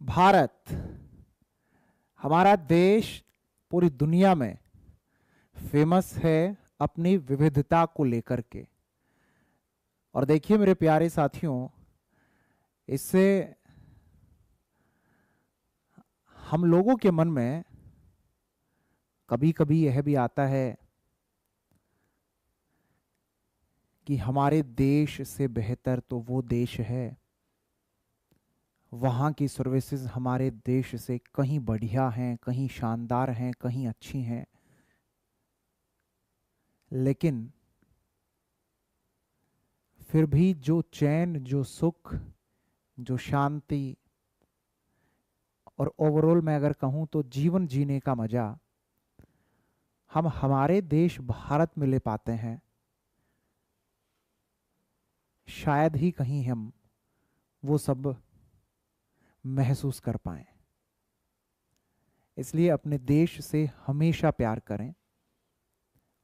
भारत हमारा देश पूरी दुनिया में फेमस है अपनी विविधता को लेकर के। और देखिए मेरे प्यारे साथियों, इससे हम लोगों के मन में कभी कभी यह भी आता है कि हमारे देश से बेहतर तो वो देश है, वहाँ की सर्विसेज हमारे देश से कहीं बढ़िया हैं, कहीं शानदार हैं, कहीं अच्छी हैं। लेकिन फिर भी जो चैन, जो सुख, जो शांति और ओवरऑल मैं अगर कहूँ तो जीवन जीने का मजा हम हमारे देश भारत में ले पाते हैं, शायद ही कहीं हम वो सब महसूस कर पाएं। इसलिए अपने देश से हमेशा प्यार करें,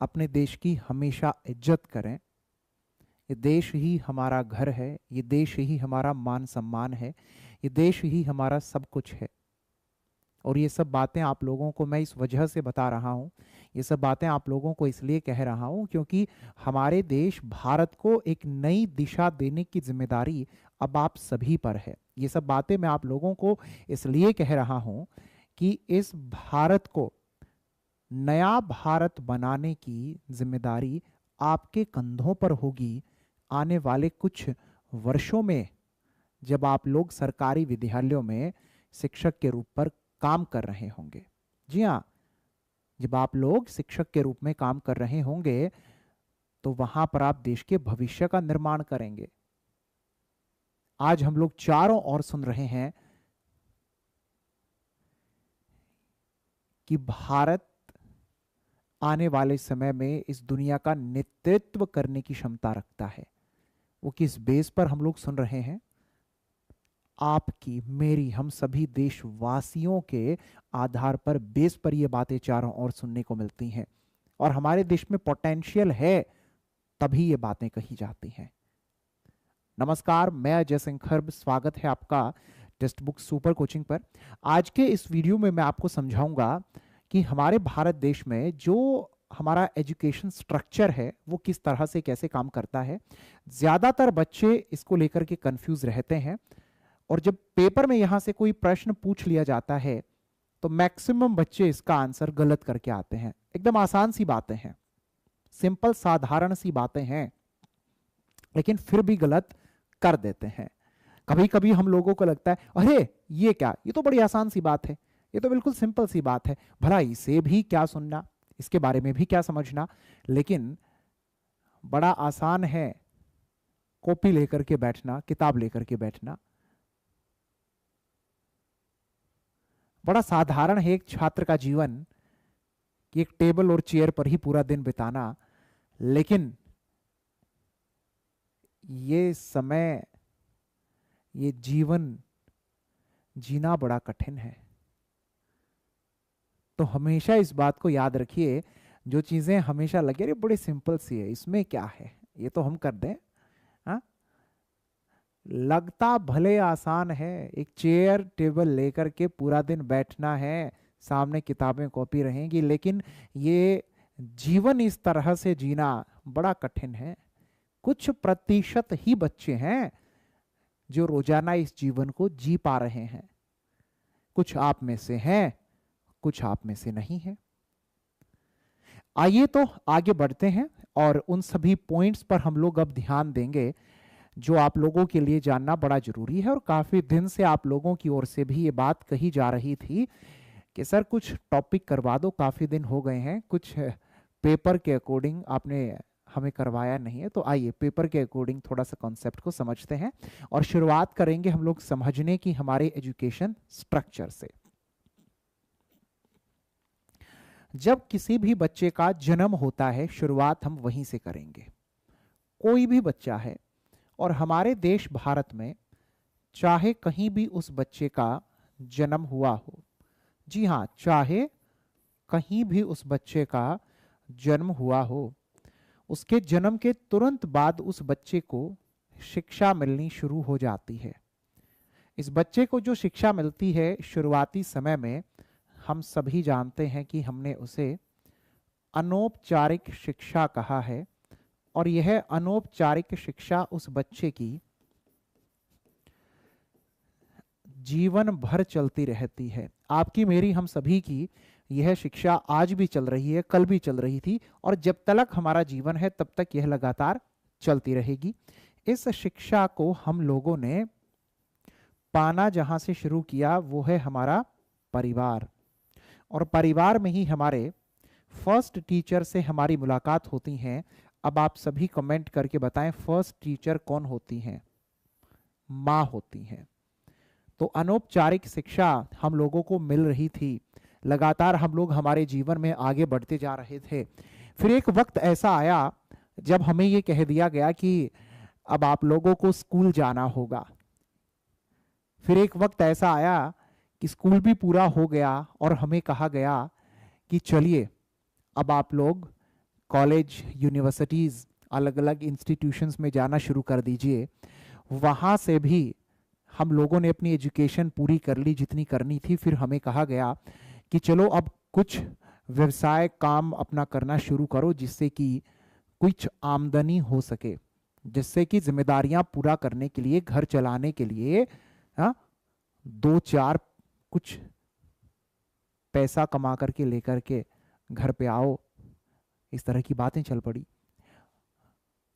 अपने देश की हमेशा इज्जत करें। ये देश ही हमारा घर है, ये देश ही हमारा मान सम्मान है, ये देश ही हमारा सब कुछ है। और ये सब बातें आप लोगों को मैं इस वजह से बता रहा हूँ, ये सब बातें आप लोगों को इसलिए कह रहा हूँ क्योंकि हमारे देश भारत को एक नई दिशा देने की जिम्मेदारी अब आप सभी पर है। ये सब बातें मैं आप लोगों को इसलिए कह रहा हूँ कि इस भारत को नया भारत बनाने की जिम्मेदारी आपके कंधों पर होगी आने वाले कुछ वर्षों में, जब आप लोग सरकारी विद्यालयों में शिक्षक के रूप पर काम कर रहे होंगे। जी हाँ, जब आप लोग शिक्षक के रूप में काम कर रहे होंगे तो वहां पर आप देश के भविष्य का निर्माण करेंगे। आज हम लोग चारों ओर सुन रहे हैं कि भारत आने वाले समय में इस दुनिया का नेतृत्व करने की क्षमता रखता है। वो किस बेस पर हम लोग सुन रहे हैं? आपकी, मेरी, हम सभी देशवासियों के आधार पर, बेस पर ये बातें चारों ओर सुनने को मिलती हैं। और हमारे देश में पोटेंशियल है तभी ये बातें कही जाती हैं। नमस्कार, मैं अजय सिंह खर्ब, स्वागत है आपका टेक्स्ट बुक सुपर कोचिंग पर। आज के इस वीडियो में मैं आपको समझाऊंगा कि हमारे भारत देश में जो हमारा एजुकेशन स्ट्रक्चर है वो किस तरह से कैसे काम करता है। ज़्यादातर बच्चे इसको लेकर के कंफ्यूज रहते हैं और जब पेपर में यहाँ से कोई प्रश्न पूछ लिया जाता है तो मैक्सिमम बच्चे इसका आंसर गलत करके आते हैं। एकदम आसान सी बातें हैं, सिंपल साधारण सी बातें हैं, लेकिन फिर भी गलत कर देते हैं। कभी कभी हम लोगों को लगता है अरे ये क्या, ये तो बड़ी आसान सी बात है, ये तो बिल्कुल सिंपल सी बात है, भला इसे भी क्या सुनना, इसके बारे में भी क्या समझना। लेकिन बड़ा आसान है कॉपी लेकर के बैठना, किताब लेकर के बैठना। बड़ा साधारण है एक छात्र का जीवन कि एक टेबल और चेयर पर ही पूरा दिन बिताना। लेकिन ये समय, ये जीवन जीना बड़ा कठिन है। तो हमेशा इस बात को याद रखिए, जो चीजें हमेशा लगे अरे बड़ी सिंपल सी है, इसमें क्या है, ये तो हम कर दें, हाँ, लगता भले आसान है। एक चेयर टेबल लेकर के पूरा दिन बैठना है, सामने किताबें कॉपी रहेंगी, लेकिन ये जीवन इस तरह से जीना बड़ा कठिन है। कुछ प्रतिशत ही बच्चे हैं जो रोजाना इस जीवन को जी पा रहे हैं। कुछ आप में से हैं, कुछ आप में से नहीं है। आइए तो आगे बढ़ते हैं और उन सभी पॉइंट्स पर हम लोग अब ध्यान देंगे जो आप लोगों के लिए जानना बड़ा जरूरी है। और काफी दिन से आप लोगों की ओर से भी ये बात कही जा रही थी कि सर कुछ टॉपिक करवा दो, काफी दिन हो गए हैं, कुछ पेपर के अकॉर्डिंग आपने हमें करवाया नहीं है। तो आइए पेपर के अकॉर्डिंग थोड़ा सा कॉन्सेप्ट को समझते हैं और शुरुआत करेंगे हम लोग समझने की हमारे एजुकेशन स्ट्रक्चर से। जब किसी भी बच्चे का जन्म होता है, शुरुआत हम वहीं से करेंगे। कोई भी बच्चा है और हमारे देश भारत में चाहे कहीं भी उस बच्चे का जन्म हुआ हो, जी हाँ, चाहे कहीं भी उस बच्चे का जन्म हुआ हो, उसके जन्म के तुरंत बाद उस बच्चे को शिक्षा मिलनी शुरू हो जाती है। इस बच्चे को जो शिक्षा मिलती है शुरुआती समय में, हम सभी जानते हैं कि हमने उसे अनौपचारिक शिक्षा कहा है। और यह अनौपचारिक शिक्षा उस बच्चे की जीवन भर चलती रहती है। आपकी मेरी हम सभी की यह शिक्षा आज भी चल रही है, कल भी चल रही थी, और जब तक हमारा जीवन है तब तक यह लगातार चलती रहेगी। इस शिक्षा को हम लोगों ने पाना जहां से शुरू किया वो है हमारा परिवार। और परिवार में ही हमारे फर्स्ट टीचर से हमारी मुलाकात होती है। अब आप सभी कमेंट करके बताएं, फर्स्ट टीचर कौन होती हैं? माँ होती हैं। तो अनौपचारिक शिक्षा हम लोगों को मिल रही थी, लगातार हम लोग हमारे जीवन में आगे बढ़ते जा रहे थे। फिर एक वक्त ऐसा आया जब हमें ये कह दिया गया कि अब आप लोगों को स्कूल जाना होगा। फिर एक वक्त ऐसा आया कि स्कूल भी पूरा हो गया और हमें कहा गया कि चलिए अब आप लोग कॉलेज, यूनिवर्सिटीज़, अलग अलग इंस्टीट्यूशंस में जाना शुरू कर दीजिए। वहाँ से भी हम लोगों ने अपनी एजुकेशन पूरी कर ली जितनी करनी थी। फिर हमें कहा गया कि चलो अब कुछ व्यवसाय काम अपना करना शुरू करो जिससे कि कुछ आमदनी हो सके, जिससे कि जिम्मेदारियां पूरा करने के लिए, घर चलाने के लिए दो चार कुछ पैसा कमा करके लेकर के घर पे आओ। इस तरह की बातें चल पड़ी।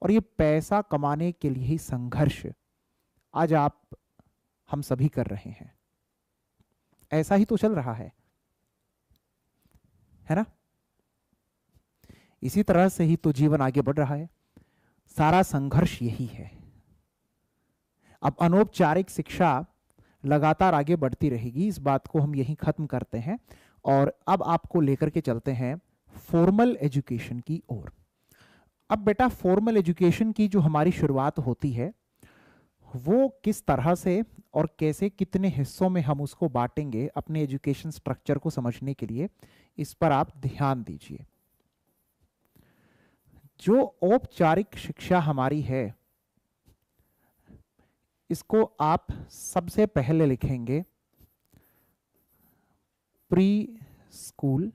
और ये पैसा कमाने के लिए ही संघर्ष आज आप हम सभी कर रहे हैं। ऐसा ही तो चल रहा है ना? इसी तरह से ही तो जीवन आगे बढ़ रहा है। सारा संघर्ष यही है। अब अनौपचारिक शिक्षा लगातार आगे बढ़ती रहेगी, इस बात को हम यहीं खत्म करते हैं और अब आपको लेकर के चलते हैं फॉर्मल एजुकेशन की ओर। अब बेटा, फॉर्मल एजुकेशन की जो हमारी शुरुआत होती है वो किस तरह से और कैसे, कितने हिस्सों में हम उसको बांटेंगे अपने एजुकेशन स्ट्रक्चर को समझने के लिए, इस पर आप ध्यान दीजिए। जो औपचारिक शिक्षा हमारी है इसको आप सबसे पहले लिखेंगे प्री स्कूल।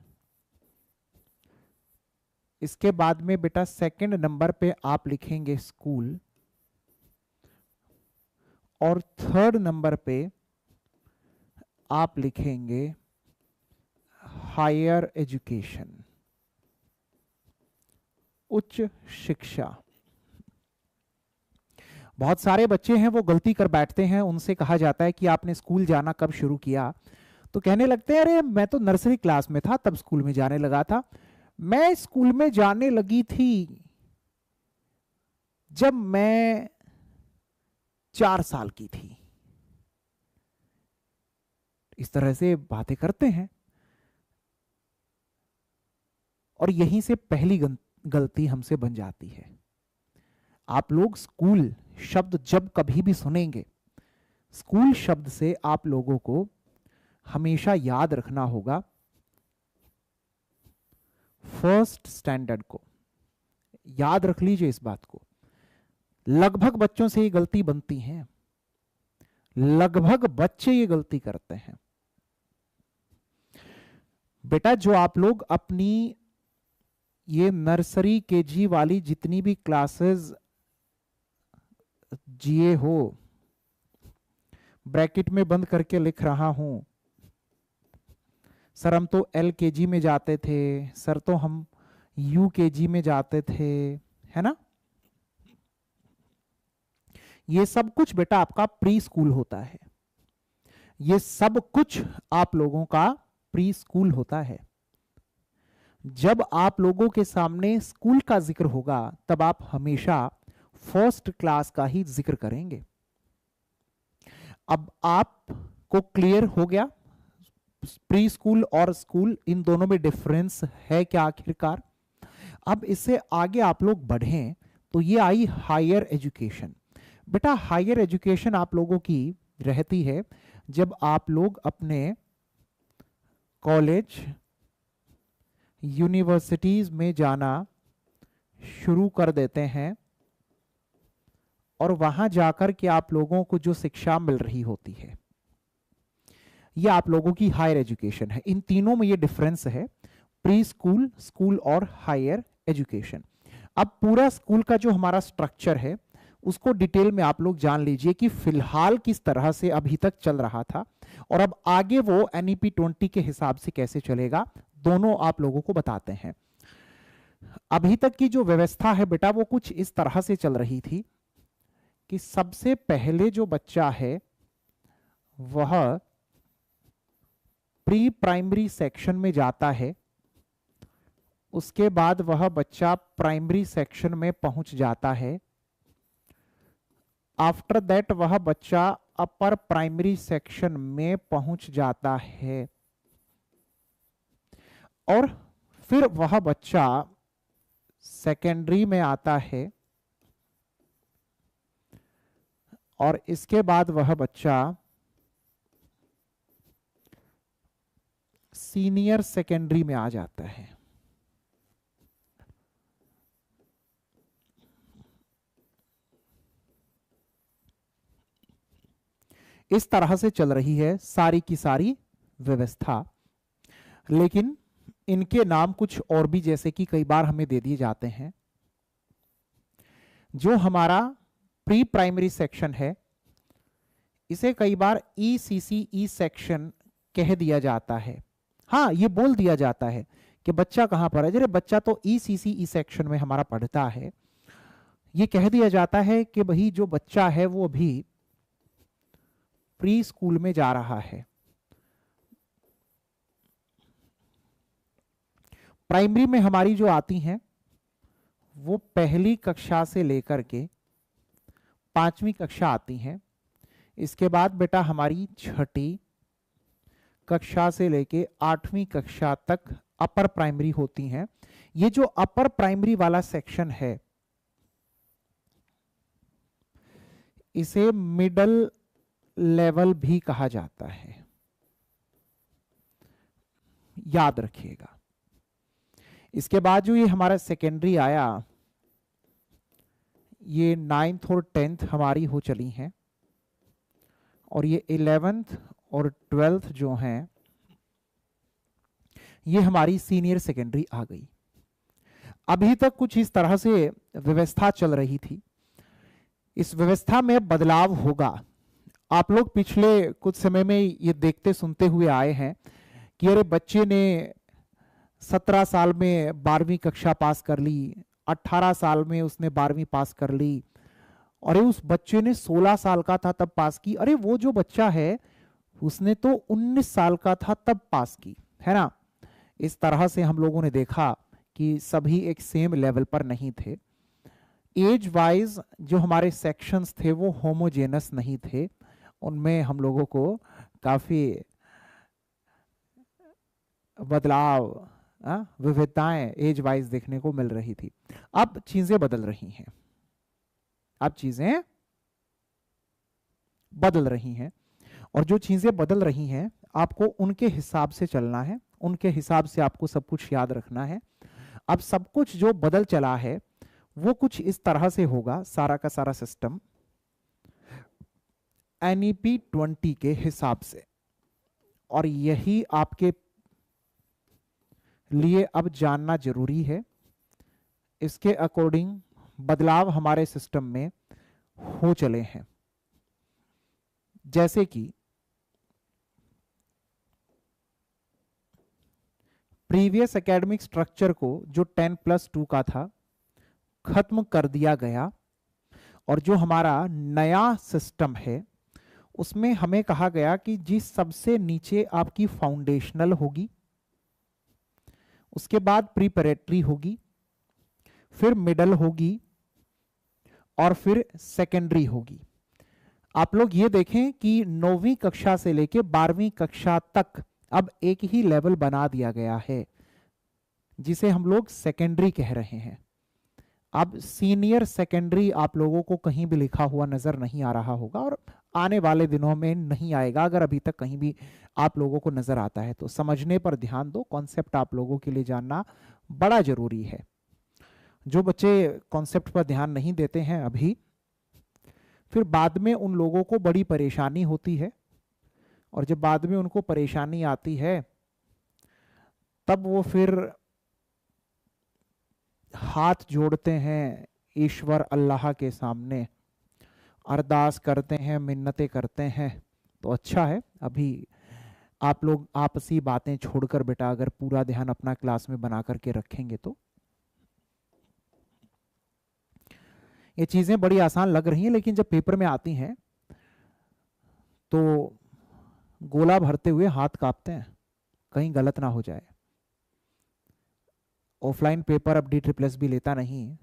इसके बाद में बेटा सेकंड नंबर पे आप लिखेंगे स्कूल, और थर्ड नंबर पे आप लिखेंगे हायर एजुकेशन, उच्च शिक्षा। बहुत सारे बच्चे हैं वो गलती कर बैठते हैं, उनसे कहा जाता है कि आपने स्कूल जाना कब शुरू किया, तो कहने लगते हैं अरे मैं तो नर्सरी क्लास में था तब स्कूल में जाने लगा था। मैं स्कूल में जाने लगी थी जब मैं 4 साल की थी। इस तरह से बातें करते हैं और यहीं से पहली गलती हमसे बन जाती है। आप लोग स्कूल शब्द जब कभी भी सुनेंगे, स्कूल शब्द से आप लोगों को हमेशा याद रखना होगा फर्स्ट स्टैंडर्ड को। याद रख लीजिए इस बात को। लगभग बच्चों से ये गलती बनती है, लगभग बच्चे ये गलती करते हैं। बेटा, जो आप लोग अपनी ये नर्सरी केजी वाली जितनी भी क्लासेस जिए हो, ब्रैकेट में बंद करके लिख रहा हूं, सर हम तो LKG में जाते थे, सर तो हम UKG में जाते थे, है ना? ये सब कुछ बेटा आपका प्री स्कूल होता है। ये सब कुछ आप लोगों का प्री स्कूल होता है। जब आप लोगों के सामने स्कूल का जिक्र होगा तब आप हमेशा फर्स्ट क्लास का ही जिक्र करेंगे। अब आपको क्लियर हो गया प्री स्कूल और स्कूल, इन दोनों में डिफरेंस है क्या आखिरकार? अब इससे आगे आप लोग बढ़ें तो ये आई हायर एजुकेशन। बेटा, हायर एजुकेशन आप लोगों की रहती है जब आप लोग अपने कॉलेज, यूनिवर्सिटीज में जाना शुरू कर देते हैं और वहां जाकर के आप लोगों को जो शिक्षा मिल रही होती है, ये आप लोगों की हायर एजुकेशन है। इन तीनों में ये डिफरेंस है, प्री स्कूल, स्कूल और हायर एजुकेशन। अब पूरा स्कूल का जो हमारा स्ट्रक्चर है उसको डिटेल में आप लोग जान लीजिए कि फिलहाल किस तरह से अभी तक चल रहा था और अब आगे वो NEP 20 के हिसाब से कैसे चलेगा, दोनों आप लोगों को बताते हैं। अभी तक की जो व्यवस्था है बेटा वो कुछ इस तरह से चल रही थी कि सबसे पहले जो बच्चा है वह प्री प्राइमरी सेक्शन में जाता है, उसके बाद वह बच्चा प्राइमरी सेक्शन में पहुंच जाता है, आफ्टर दैट वह बच्चा अपर प्राइमरी सेक्शन में पहुंच जाता है और फिर वह बच्चा सेकेंडरी में आता है और इसके बाद वह बच्चा सीनियर सेकेंडरी में आ जाता है। इस तरह से चल रही है सारी की सारी व्यवस्था, लेकिन इनके नाम कुछ और भी जैसे कि कई बार हमें दे दिए जाते हैं। जो हमारा प्री प्राइमरी सेक्शन है इसे कई बार ECCE सेक्शन कह दिया जाता है। हाँ, ये बोल दिया जाता है कि बच्चा कहां पर है, जरे बच्चा तो ECCE सेक्शन में हमारा पढ़ता है। ये कह दिया जाता है कि भाई जो बच्चा है वो अभी प्री स्कूल में जा रहा है। प्राइमरी में हमारी जो आती हैं वो पहली कक्षा से लेकर के 5वीं कक्षा आती हैं। इसके बाद बेटा हमारी 6ठी कक्षा से लेके 8वीं कक्षा तक अपर प्राइमरी होती हैं। ये जो अपर प्राइमरी वाला सेक्शन है इसे मिडल लेवल भी कहा जाता है, याद रखिएगा। इसके बाद जो ये हमारा सेकेंडरी आया, ये 9th और 10th हमारी हो चली हैं और ये 11th और 12th जो हैं ये हमारी सीनियर सेकेंडरी आ गई। अभी तक कुछ इस तरह से व्यवस्था चल रही थी। इस व्यवस्था में बदलाव होगा। आप लोग पिछले कुछ समय में ये देखते सुनते हुए आए हैं कि अरे बच्चे ने 17 साल में 12वीं कक्षा पास कर ली, 18 साल में उसने 12वीं पास कर ली, और उस बच्चे ने 16 साल का था तब पास की। अरे वो जो बच्चा है उसने तो 19 साल का था तब पास की, है ना। इस तरह से हम लोगों ने देखा कि सभी एक सेम लेवल पर नहीं थे। एज वाइज जो हमारे सेक्शंस थे वो होमोजेनस नहीं थे, उनमें हम लोगों को काफी बदलाव, विविधताएं एज वाइज देखने को मिल रही थी। अब चीजें बदल रही हैं, अब चीजें बदल रही हैं, और जो चीजें बदल रही हैं आपको उनके हिसाब से चलना है, उनके हिसाब से आपको सब कुछ याद रखना है। अब सब कुछ जो बदल चला है वो कुछ इस तरह से होगा, सारा का सारा सिस्टम NEP 20 के हिसाब से, और यही आपके लिए अब जानना जरूरी है। इसके अकॉर्डिंग बदलाव हमारे सिस्टम में हो चले हैं। जैसे कि प्रीवियस एकेडमिक स्ट्रक्चर को जो 10+2 का था खत्म कर दिया गया, और जो हमारा नया सिस्टम है उसमें हमें कहा गया कि जिस सबसे नीचे आपकी फाउंडेशनल होगी, उसके बाद प्रीपरेटरी होगी, फिर मिडल होगी और फिर सेकेंडरी होगी। आप लोग ये देखें कि 9वीं कक्षा से लेके 12वीं कक्षा तक अब एक ही लेवल बना दिया गया है जिसे हम लोग सेकेंडरी कह रहे हैं। अब सीनियर सेकेंडरी आप लोगों को कहीं भी लिखा हुआ नजर नहीं आ रहा होगा, और आने वाले दिनों में नहीं आएगा। अगर अभी तक कहीं भी आप लोगों को नजर आता है तो समझने पर ध्यान दो, कॉन्सेप्ट आप लोगों के लिए जानना बड़ा जरूरी है। जो बच्चे कॉन्सेप्ट पर ध्यान नहीं देते हैं अभी, फिर बाद में उन लोगों को बड़ी परेशानी होती है, और जब बाद में उनको परेशानी आती है तब वो फिर हाथ जोड़ते हैं ईश्वर अल्लाह के सामने, अरदास करते हैं, मिन्नतें करते हैं। तो अच्छा है, अभी आप लोग आपसी बातें छोड़कर बेटा अगर पूरा ध्यान अपना क्लास में बना करके रखेंगे तो ये चीजें बड़ी आसान लग रही हैं, लेकिन जब पेपर में आती हैं तो गोला भरते हुए हाथ कांपते हैं, कहीं गलत ना हो जाए। ऑफलाइन पेपर अब DSSS लेता नहीं है।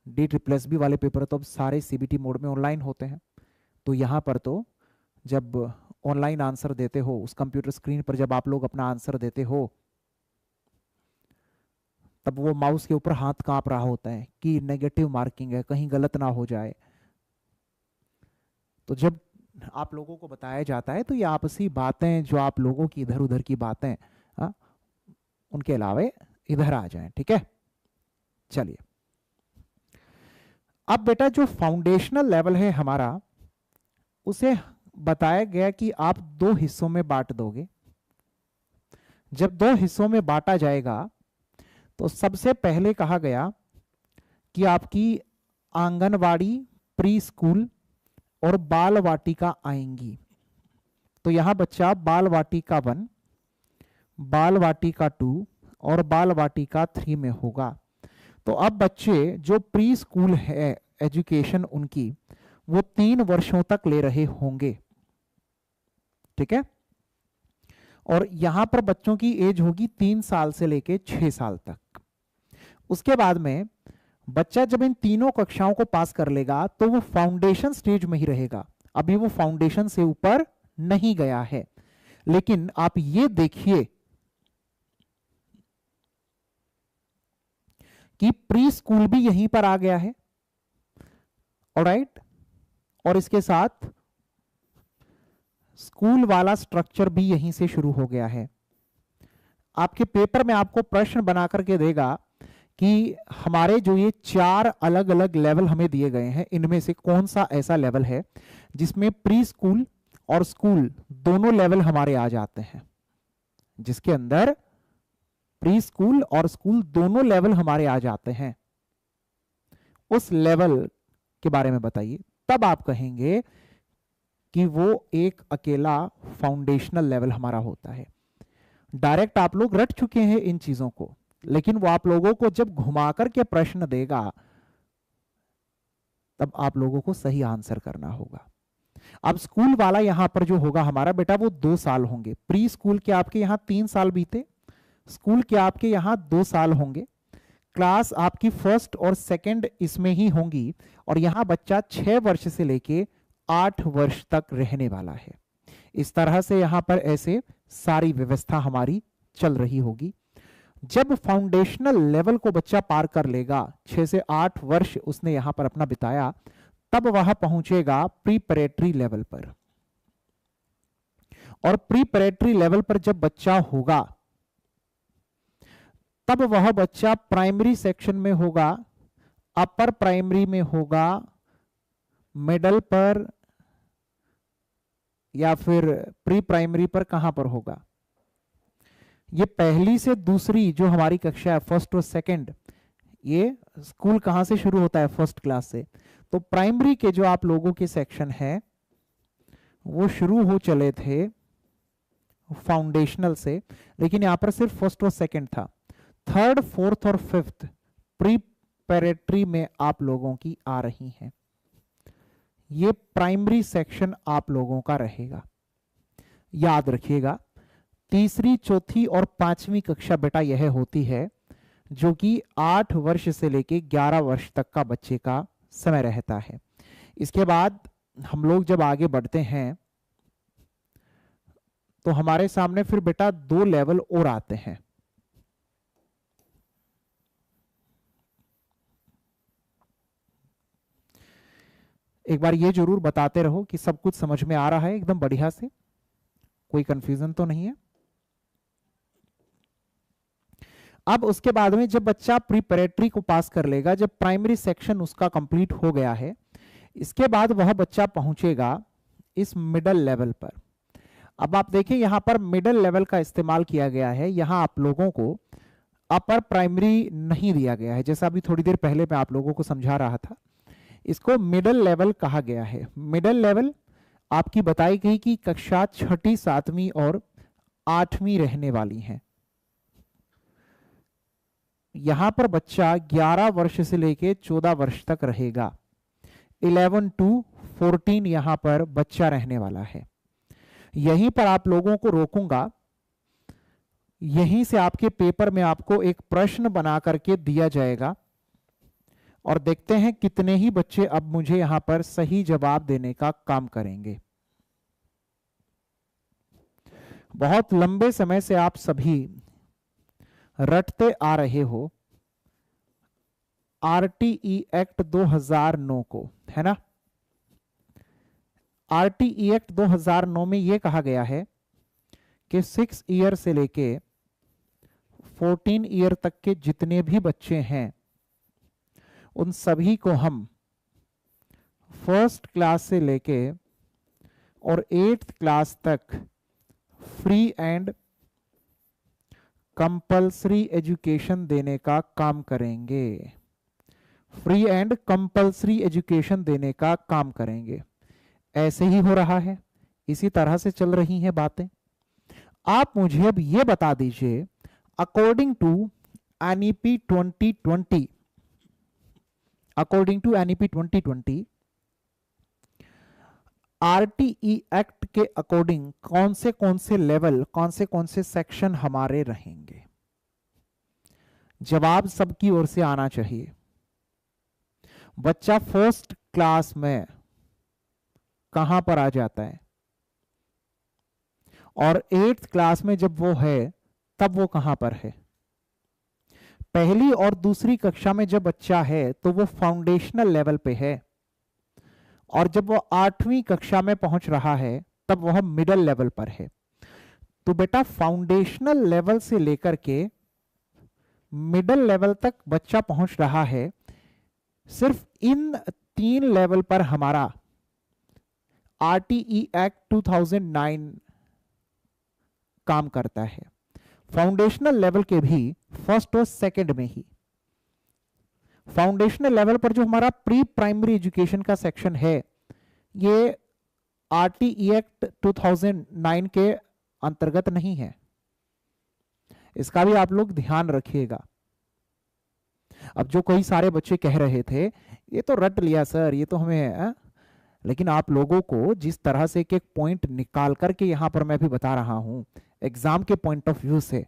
DSSS वाले पेपर तो अब सारे CBT मोड में ऑनलाइन होते हैं। तो यहाँ पर तो जब ऑनलाइन आंसर देते हो, उस कंप्यूटर स्क्रीन पर जब आप लोग अपना आंसर देते हो, तब वो माउस के ऊपर हाथ कांप रहा होता है कि नेगेटिव मार्किंग है, कहीं गलत ना हो जाए। तो जब आप लोगों को बताया जाता है तो ये आपसी बातें, जो आप लोगों की इधर उधर की बातें, उनके अलावे इधर आ जाएं, ठीक है। चलिए, अब बेटा जो फाउंडेशनल लेवल है हमारा, उसे बताया गया कि आप 2 हिस्सों में बांट दोगे। जब 2 हिस्सों में बांटा जाएगा तो सबसे पहले कहा गया कि आपकी आंगनवाड़ी, प्री स्कूल और बाल वाटिका आएंगी। तो यहां बच्चा बाल वाटिका 1, बाल वाटिका 2 और बाल वाटिका 3 में होगा। तो अब बच्चे जो प्री स्कूल है एजुकेशन उनकी, वो 3 वर्षों तक ले रहे होंगे, ठीक है। और यहां पर बच्चों की एज होगी 3 साल से लेके 6 साल तक। उसके बाद में बच्चा जब इन तीनों कक्षाओं को पास कर लेगा तो वो फाउंडेशन स्टेज में ही रहेगा, अभी वो फाउंडेशन से ऊपर नहीं गया है। लेकिन आप ये देखिए कि प्री स्कूल भी यहीं पर आ गया है, ऑलराइट, और इसके साथ स्कूल वाला स्ट्रक्चर भी यहीं से शुरू हो गया है। आपके पेपर में आपको प्रश्न बना करके देगा कि हमारे जो ये 4 अलग अलग लेवल हमें दिए गए हैं, इनमें से कौन सा ऐसा लेवल है जिसमें प्री स्कूल और स्कूल दोनों लेवल हमारे आ जाते हैं, जिसके अंदर प्री स्कूल और स्कूल दोनों लेवल हमारे आ जाते हैं। उस लेवल के बारे में बताइए, तब आप कहेंगे कि वो एक अकेला फाउंडेशनल लेवल हमारा होता है। डायरेक्ट आप लोग रट चुके हैं इन चीजों को, लेकिन वो आप लोगों को जब घुमा करके प्रश्न देगा तब आप लोगों को सही आंसर करना होगा। अब स्कूल वाला यहां पर जो होगा हमारा बेटा, वो 2 साल होंगे। प्री स्कूल के आपके यहां 3 साल बीते, स्कूल के आपके यहां 2 साल होंगे। क्लास आपकी फर्स्ट और सेकंड इसमें ही होंगी, और यहां बच्चा 6 वर्ष से लेके 8 वर्ष तक रहने वाला है। इस तरह से यहां पर ऐसे सारी व्यवस्था हमारी चल रही होगी। जब फाउंडेशनल लेवल को बच्चा पार कर लेगा, 6 से 8 वर्ष उसने यहां पर अपना बिताया, तब वह पहुंचेगा प्रीपरेटरी लेवल पर। और प्रीपरेटरी लेवल पर जब बच्चा होगा तब वह बच्चा प्राइमरी सेक्शन में होगा, अपर प्राइमरी में होगा, मिडल पर, या फिर प्री प्राइमरी पर कहां पर होगा। ये पहली से दूसरी जो हमारी कक्षा है, फर्स्ट और सेकंड, ये स्कूल कहां से शुरू होता है, फर्स्ट क्लास से। तो प्राइमरी के जो आप लोगों के सेक्शन है वो शुरू हो चले थे फाउंडेशनल से, लेकिन यहां पर सिर्फ फर्स्ट और सेकंड था। थर्ड, फोर्थ और फिफ्थ प्रीपैरेटरी में आप लोगों की आ रही हैं। ये प्राइमरी सेक्शन आप लोगों का रहेगा। याद रखिएगा, तीसरी, चौथी और 5वीं कक्षा बेटा यह होती है जो कि 8 वर्ष से लेके 11 वर्ष तक का बच्चे का समय रहता है। इसके बाद हम लोग जब आगे बढ़ते हैं तो हमारे सामने फिर बेटा 2 लेवल और आते हैं। एक बार ये जरूर बताते रहो कि सब कुछ समझ में आ रहा है एकदम बढ़िया से, कोई कंफ्यूजन तो नहीं है। अब उसके बाद में जब बच्चा प्रीपैरेटरी को पास कर लेगा, जब प्राइमरी सेक्शन उसका कंप्लीट हो गया है, इसके बाद वह बच्चा पहुंचेगा इस मिडल लेवल पर। अब आप देखें यहां पर मिडल लेवल का इस्तेमाल किया गया है, यहां आप लोगों को अपर प्राइमरी नहीं दिया गया है, जैसा अभी थोड़ी देर पहले मैं आप लोगों को समझा रहा था। इसको मिडल लेवल कहा गया है। मिडल लेवल आपकी बताई गई कि कक्षा 6ठी 7वीं और 8वीं रहने वाली है। यहां पर बच्चा 11 वर्ष से लेके 14 वर्ष तक रहेगा। 11 to 14 यहां पर बच्चा रहने वाला है। यहीं पर आप लोगों को रोकूंगा, यहीं से आपके पेपर में आपको एक प्रश्न बना करके दिया जाएगा और देखते हैं कितने ही बच्चे अब मुझे यहां पर सही जवाब देने का काम करेंगे। बहुत लंबे समय से आप सभी रटते आ रहे हो आरटीई एक्ट 2009 को, है ना। आरटीई एक्ट 2009 में यह कहा गया है कि 6 ईयर से लेके 14 ईयर तक के जितने भी बच्चे हैं उन सभी को हम फर्स्ट क्लास से लेके और 8th क्लास तक फ्री एंड कंपल्सरी एजुकेशन देने का काम करेंगे। फ्री एंड कंपल्सरी एजुकेशन देने का काम करेंगे। ऐसे ही हो रहा है, इसी तरह से चल रही हैं बातें। आप मुझे अब ये बता दीजिए, according to NEP 2020, according to NEP 2020 RTE act के अकॉर्डिंग कौन से लेवल, कौन से सेक्शन हमारे रहेंगे? जवाब सबकी ओर से आना चाहिए। बच्चा फर्स्ट क्लास में कहां पर आ जाता है और 8th क्लास में जब वो है तब वो कहां पर है? पहली और दूसरी कक्षा में जब बच्चा है तो वो फाउंडेशनल लेवल पे है, और जब वो 8वीं कक्षा में पहुंच रहा है तब वह मिडिल लेवल पर है। तो बेटा फाउंडेशनल लेवल से लेकर के मिडिल लेवल तक बच्चा पहुंच रहा है, सिर्फ इन 3 लेवल पर हमारा आरटीई एक्ट 2009 काम करता है। फाउंडेशनल लेवल के भी फर्स्ट और सेकंड में ही। फाउंडेशनल लेवल पर जो हमारा प्री प्राइमरी एजुकेशन का सेक्शन है, ये आरटीई एक्ट 2009 के अंतर्गत नहीं है। इसका भी आप लोग ध्यान रखिएगा। अब जो कई सारे बच्चे कह रहे थे ये तो रट लिया सर, ये तो हमें लेकिन आप लोगों को जिस तरह से एक पॉइंट निकाल करके यहां पर मैं भी बता रहा हूं एग्जाम के पॉइंट ऑफ व्यू से,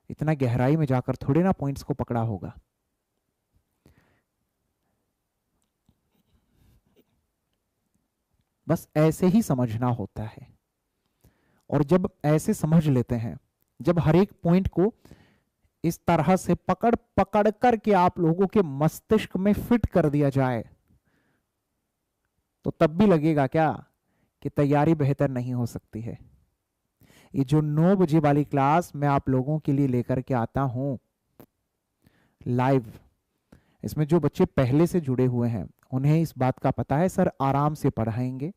इतना गहराई में जाकर थोड़े ना पॉइंट्स को पकड़ा होगा। बस ऐसे ही समझना होता है, और जब ऐसे समझ लेते हैं, जब हर एक पॉइंट को इस तरह से पकड़ पकड़ करके आप लोगों के मस्तिष्क में फिट कर दिया जाए, तो तब भी लगेगा क्या कि तैयारी बेहतर नहीं हो सकती है। ये जो 9 बजे वाली क्लास मैं आप लोगों के लिए लेकर के आता हूं लाइव, इसमें जो बच्चे पहले से जुड़े हुए हैं उन्हें इस बात का पता है, सर आराम से पढ़ाएंगे,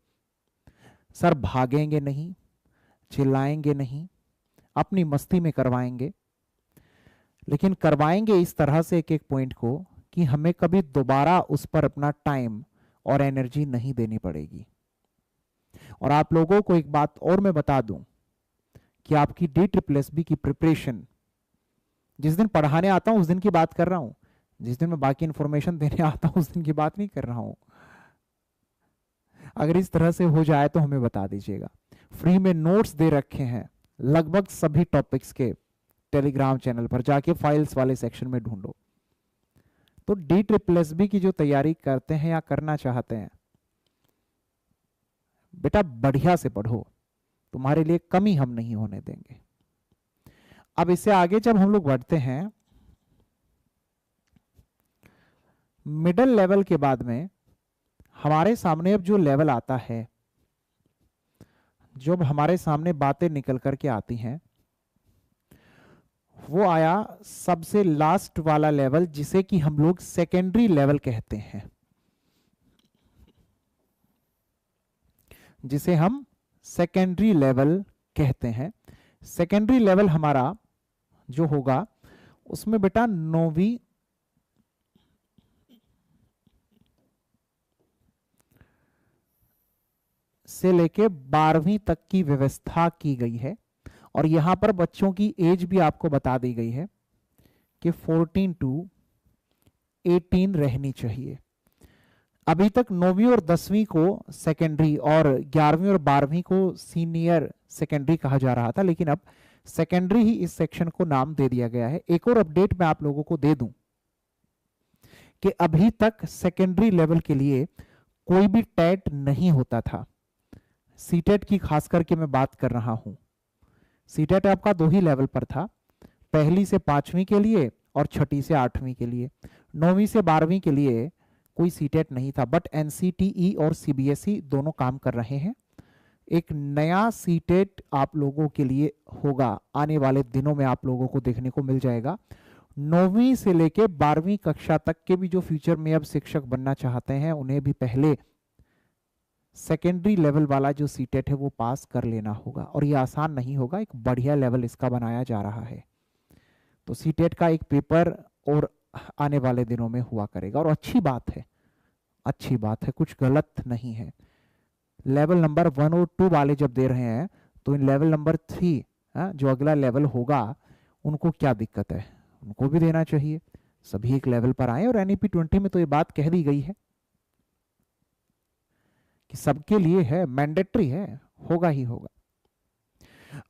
सर भागेंगे नहीं, चिल्लाएंगे नहीं, अपनी मस्ती में करवाएंगे, लेकिन करवाएंगे इस तरह से एक एक पॉइंट को कि हमें कभी दोबारा उस पर अपना टाइम और एनर्जी नहीं देनी पड़ेगी। और आप लोगों को एक बात और मैं बता दूं कि आपकी DSSB की प्रिपरेशन, जिस दिन पढ़ाने आता हूं उस दिन की बात कर रहा हूं, जिस दिन मैं बाकी इंफॉर्मेशन देने आता हूं उस दिन की बात नहीं कर रहा हूं। अगर इस तरह से हो जाए तो हमें बता दीजिएगा। फ्री में नोट्स दे रखे हैं लगभग सभी टॉपिक्स के, टेलीग्राम चैनल पर जाके फाइल्स वाले सेक्शन में ढूंढो। तो DSSB की जो तैयारी करते हैं या करना चाहते हैं, बेटा बढ़िया से पढ़ो, तुम्हारे लिए कमी हम नहीं होने देंगे। अब इससे आगे जब हम लोग बढ़ते हैं, मिडिल लेवल के बाद में हमारे सामने अब जो लेवल आता है, जब हमारे सामने बातें निकल करके आती हैं, वो आया सबसे लास्ट वाला लेवल, जिसे कि हम लोग सेकेंडरी लेवल कहते हैं। जिसे हम सेकेंडरी लेवल कहते हैं। सेकेंडरी लेवल हमारा जो होगा उसमें बेटा 9वीं से लेके 12वीं तक की व्यवस्था की गई है। और यहां पर बच्चों की एज भी आपको बता दी गई है कि 14 टू 18 रहनी चाहिए। अभी तक 9वीं और 10वीं को सेकेंडरी और 11वीं और 12वीं को सीनियर सेकेंडरी कहा जा रहा था, लेकिन अब सेकेंडरी ही इस सेक्शन को नाम दे दिया गया है। एक और अपडेट मैं आप लोगों को दे दूं कि अभी तक सेकेंडरी लेवल के लिए कोई भी टेट नहीं होता था। सीटेट की खास करके मैं बात कर रहा हूं। सीटेट आपका 2 ही लेवल पर था, पहली से 5वीं के लिए और छठी से 8वीं के लिए। 9वीं से 12वीं के लिए कोई सीटेट नहीं था, बट एनसीटीई और सीबीएसई दोनों काम कर रहे हैं। एक नया सीटेट आप लोगों के लिए होगा, आने वाले दिनों में आप लोगों को देखने को मिल जाएगा। 9वीं से लेके 12वीं कक्षा तक के भी जो फ्यूचर में अब शिक्षक बनना चाहते हैं उन्हें भी पहले सेकेंडरी लेवल वाला जो सीटेट है वो पास कर लेना होगा। और ये आसान नहीं होगा, एक बढ़िया लेवल इसका बनाया जा रहा है। तो सीटेट का एक पेपर और आने वाले दिनों में हुआ करेगा, और अच्छी बात है, अच्छी बात है, कुछ गलत नहीं है। लेवल नंबर 1 और 2 वाले जब दे रहे हैं तो इन लेवल नंबर 3 जो अगला लेवल होगा उनको क्या दिक्कत है, उनको भी देना चाहिए। सभी एक लेवल पर आए, और एनईपी 20 में तो ये बात कह दी गई है कि सबके लिए है, मैंडेटरी है, होगा ही होगा।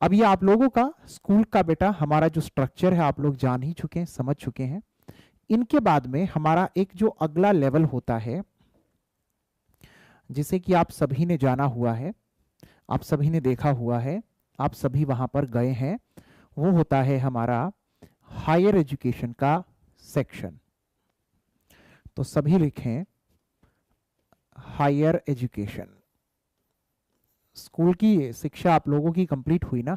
अब ये आप लोगों का स्कूल का बेटा हमारा जो स्ट्रक्चर है आप लोग जान ही चुके हैं, समझ चुके हैं। इनके बाद में हमारा एक जो अगला लेवल होता है जिसे कि आप सभी ने जाना हुआ है, आप सभी ने देखा हुआ है, आप सभी वहां पर गए हैं, वो होता है हमारा हायर एजुकेशन का सेक्शन। तो सभी लिखें हायर एजुकेशन। स्कूल की शिक्षा आप लोगों की कंप्लीट हुई ना।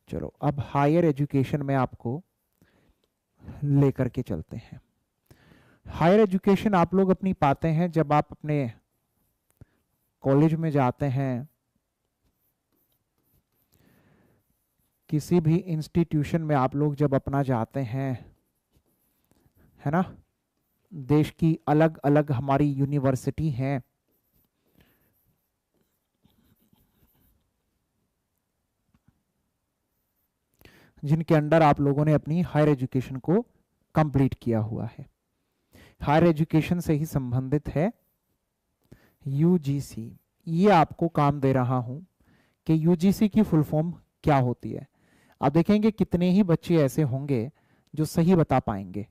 चलो अब हायर एजुकेशन में आपको लेकर के चलते हैं। हायर एजुकेशन आप लोग अपनी पाते हैं जब आप अपने कॉलेज में जाते हैं, किसी भी इंस्टीट्यूशन में आप लोग जब अपना जाते हैं, है ना। देश की अलग अलग हमारी यूनिवर्सिटी हैं, जिनके अंडर आप लोगों ने अपनी हायर एजुकेशन को कंप्लीट किया हुआ है। हायर एजुकेशन से ही संबंधित है यूजीसी। ये आपको काम दे रहा हूं कि यूजीसी की फुल फॉर्म क्या होती है। आप देखेंगे कितने ही बच्चे ऐसे होंगे जो सही बता पाएंगे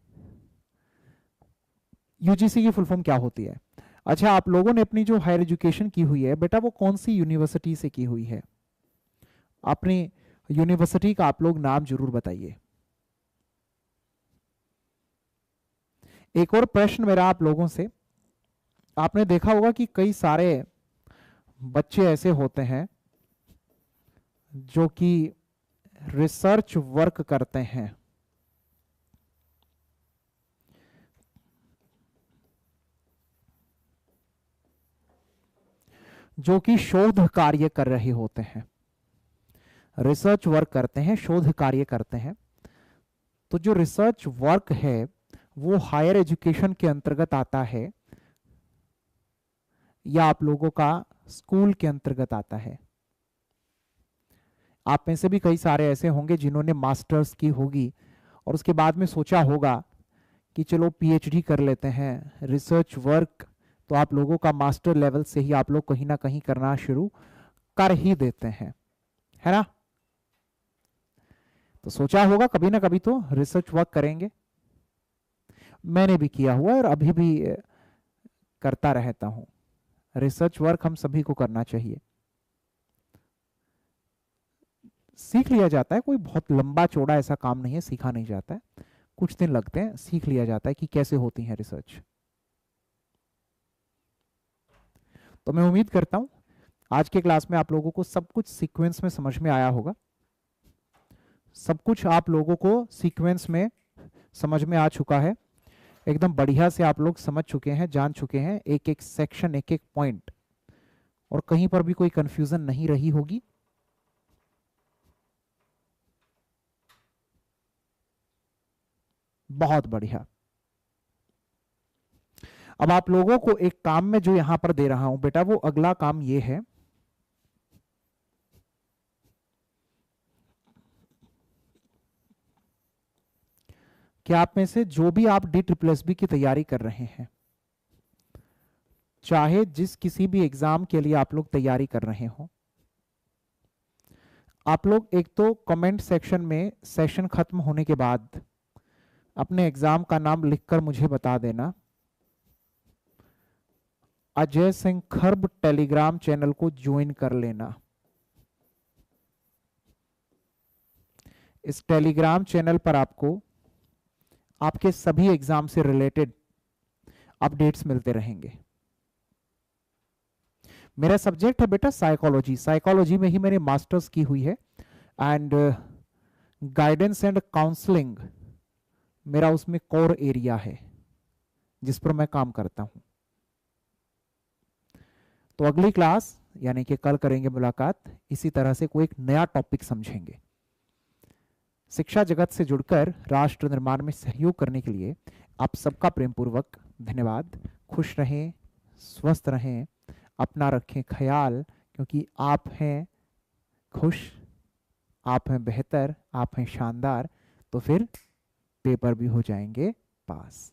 यूजीसी की फुल फॉर्म क्या होती है। अच्छा, आप लोगों ने अपनी जो हायर एजुकेशन की हुई है बेटा वो कौन सी यूनिवर्सिटी से की हुई है? अपनी यूनिवर्सिटी का आप लोग नाम जरूर बताइए। एक और प्रश्न मेरा आप लोगों से, आपने देखा होगा कि कई सारे बच्चे ऐसे होते हैं जो कि रिसर्च वर्क करते हैं, जो कि शोध कार्य कर रहे होते हैं, रिसर्च वर्क करते हैं, शोध कार्य करते हैं। तो जो रिसर्च वर्क है वो हायर एजुकेशन के अंतर्गत आता है या आप लोगों का स्कूल के अंतर्गत आता है? आप में से भी कई सारे ऐसे होंगे जिन्होंने मास्टर्स की होगी और उसके बाद में सोचा होगा कि चलो पीएचडी कर लेते हैं। रिसर्च वर्क तो आप लोगों का मास्टर लेवल से ही आप लोग कहीं ना कहीं करना शुरू कर ही देते हैं, है ना। तो सोचा होगा कभी ना कभी तो रिसर्च वर्क करेंगे। मैंने भी किया हुआ है और अभी भी करता रहता हूं। रिसर्च वर्क हम सभी को करना चाहिए, सीख लिया जाता है। कोई बहुत लंबा चौड़ा ऐसा काम नहीं है, सीखा नहीं जाता है, कुछ दिन लगते हैं, सीख लिया जाता है कि कैसे होती है रिसर्च। तो मैं उम्मीद करता हूं आज के क्लास में आप लोगों को सब कुछ सीक्वेंस में समझ में आया होगा। सब कुछ आप लोगों को सीक्वेंस में समझ में आ चुका है, एकदम बढ़िया से आप लोग समझ चुके हैं, जान चुके हैं, एक एक सेक्शन, एक एक पॉइंट और कहीं पर भी कोई कंफ्यूजन नहीं रही होगी। बहुत बढ़िया। अब आप लोगों को एक काम में जो यहां पर दे रहा हूं बेटा, वो अगला काम ये है कि आप में से जो भी आप DSSB की तैयारी कर रहे हैं, चाहे जिस किसी भी एग्जाम के लिए आप लोग तैयारी कर रहे हो, आप लोग एक तो कमेंट सेक्शन में सेशन खत्म होने के बाद अपने एग्जाम का नाम लिखकर मुझे बता देना। अजय सिंह खर्ब टेलीग्राम चैनल को ज्वाइन कर लेना। इस टेलीग्राम चैनल पर आपको आपके सभी एग्जाम से रिलेटेड अपडेट्स मिलते रहेंगे। मेरा सब्जेक्ट है बेटा साइकोलॉजी, साइकोलॉजी में ही मैंने मास्टर्स की हुई है, एंड गाइडेंस एंड काउंसलिंग मेरा उसमें कोर एरिया है जिस पर मैं काम करता हूं। तो अगली क्लास यानी कि कल करेंगे मुलाकात, इसी तरह से कोई एक नया टॉपिक समझेंगे। शिक्षा जगत से जुड़कर राष्ट्र निर्माण में सहयोग करने के लिए आप सबका प्रेमपूर्वक धन्यवाद। खुश रहें, स्वस्थ रहें, अपना रखें ख्याल, क्योंकि आप हैं खुश, आप हैं बेहतर, आप हैं शानदार, तो फिर पेपर भी हो जाएंगे पास।